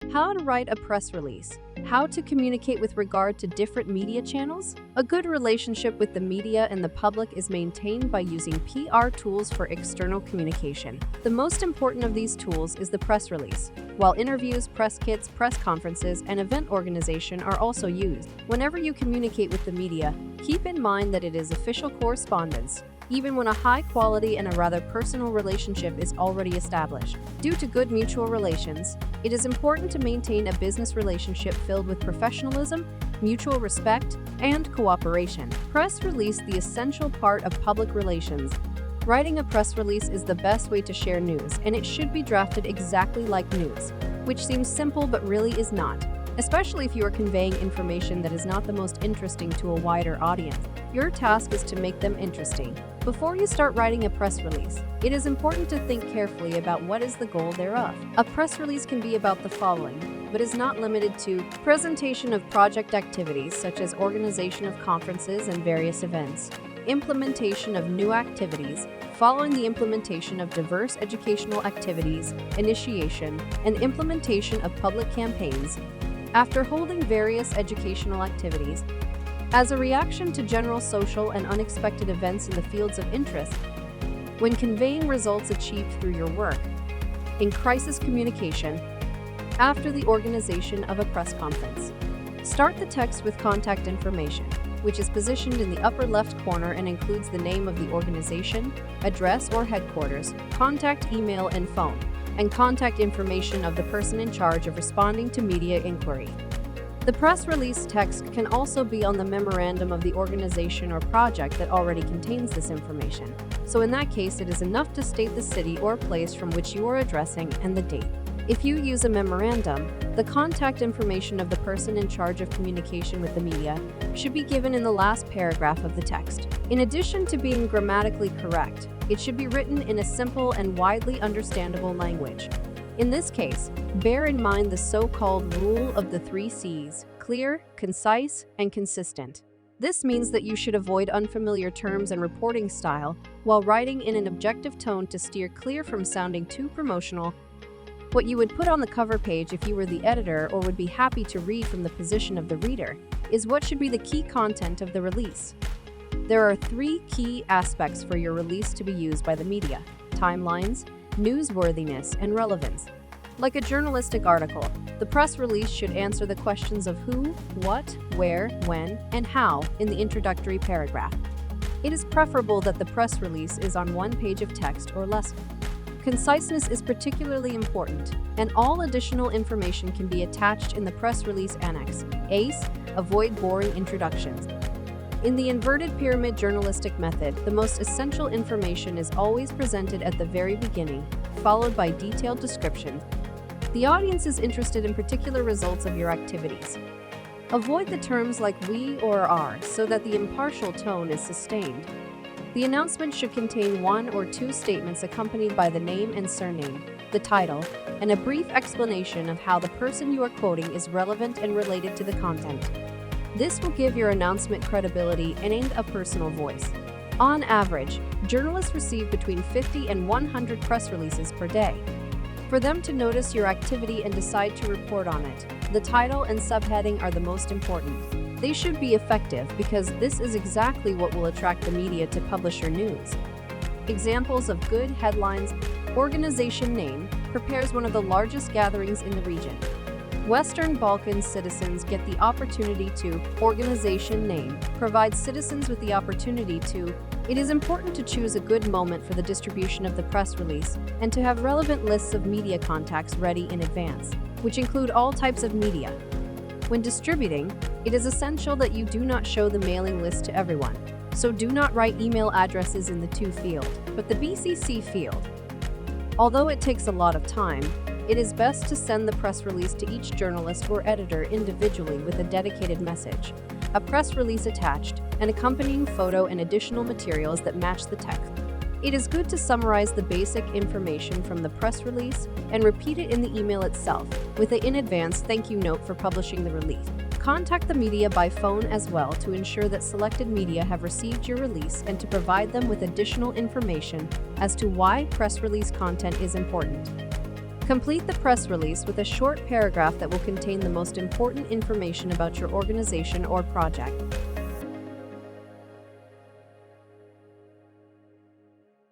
How to write a press release. How to communicate with regard to different media channels. A good relationship with the media and the public is maintained by using PR tools for external communication. The most important of these tools is the press release, while interviews, press kits, press conferences, and event organization are also used. Whenever you communicate with the media, keep in mind that it is official correspondence, even when a high quality and a rather personal relationship is already established. Due to good mutual relations, it is important to maintain a business relationship filled with professionalism, mutual respect, and cooperation. Press release, the essential part of public relations. Writing a press release is the best way to share news, and it should be drafted exactly like news, which seems simple but really is not, especially if you are conveying information that is not the most interesting to a wider audience. Your task is to make them interesting. Before you start writing a press release, it is important to think carefully about what is the goal thereof. A press release can be about the following, but is not limited to presentation of project activities such as organization of conferences and various events, implementation of new activities, following the implementation of diverse educational activities, initiation and implementation of public campaigns, after holding various educational activities, as a reaction to general social and unexpected events in the fields of interest, when conveying results achieved through your work, in crisis communication, after the organization of a press conference. Start the text with contact information, which is positioned in the upper left corner and includes the name of the organization, address or headquarters, contact email and phone, and contact information of the person in charge of responding to media inquiry. The press release text can also be on the memorandum of the organization or project that already contains this information. So in that case, it is enough to state the city or place from which you are addressing and the date. If you use a memorandum, the contact information of the person in charge of communication with the media should be given in the last paragraph of the text. In addition to being grammatically correct, it should be written in a simple and widely understandable language. In this case, bear in mind the so-called rule of the 3 C's: clear, concise, and consistent. This means that you should avoid unfamiliar terms and reporting style while writing in an objective tone to steer clear from sounding too promotional. What you would put on the cover page if you were the editor or would be happy to read from the position of the reader is what should be the key content of the release. There are 3 key aspects for your release to be used by the media: timelines, newsworthiness, and relevance. Like a journalistic article, the press release should answer the questions of who, what, where, when, and how in the introductory paragraph. It is preferable that the press release is on 1 page of text or less. Conciseness is particularly important, and all additional information can be attached in the press release annex. ACE, avoid boring introductions. In the inverted pyramid journalistic method, the most essential information is always presented at the very beginning, followed by detailed description. The audience is interested in particular results of your activities. Avoid the terms like we or are so that the impartial tone is sustained. The announcement should contain 1 or 2 statements accompanied by the name and surname, the title, and a brief explanation of how the person you are quoting is relevant and related to the content. This will give your announcement credibility and a personal voice. On average, journalists receive between 50 and 100 press releases per day. For them to notice your activity and decide to report on it, the title and subheading are the most important. They should be effective because this is exactly what will attract the media to publish your news. Examples of good headlines: organization name prepares one of the largest gatherings in the region. Western Balkans citizens get the opportunity to. Organization name provides citizens with the opportunity to. It is important to choose a good moment for the distribution of the press release and to have relevant lists of media contacts ready in advance, which include all types of media. When distributing, it is essential that you do not show the mailing list to everyone, so do not write email addresses in the to field, but the BCC field. Although it takes a lot of time, it is best to send the press release to each journalist or editor individually with a dedicated message, a press release attached, an accompanying photo and additional materials that match the text. It is good to summarize the basic information from the press release and repeat it in the email itself, with an in advance thank you note for publishing the release. Contact the media by phone as well to ensure that selected media have received your release and to provide them with additional information as to why press release content is important. Complete the press release with a short paragraph that will contain the most important information about your organization or project.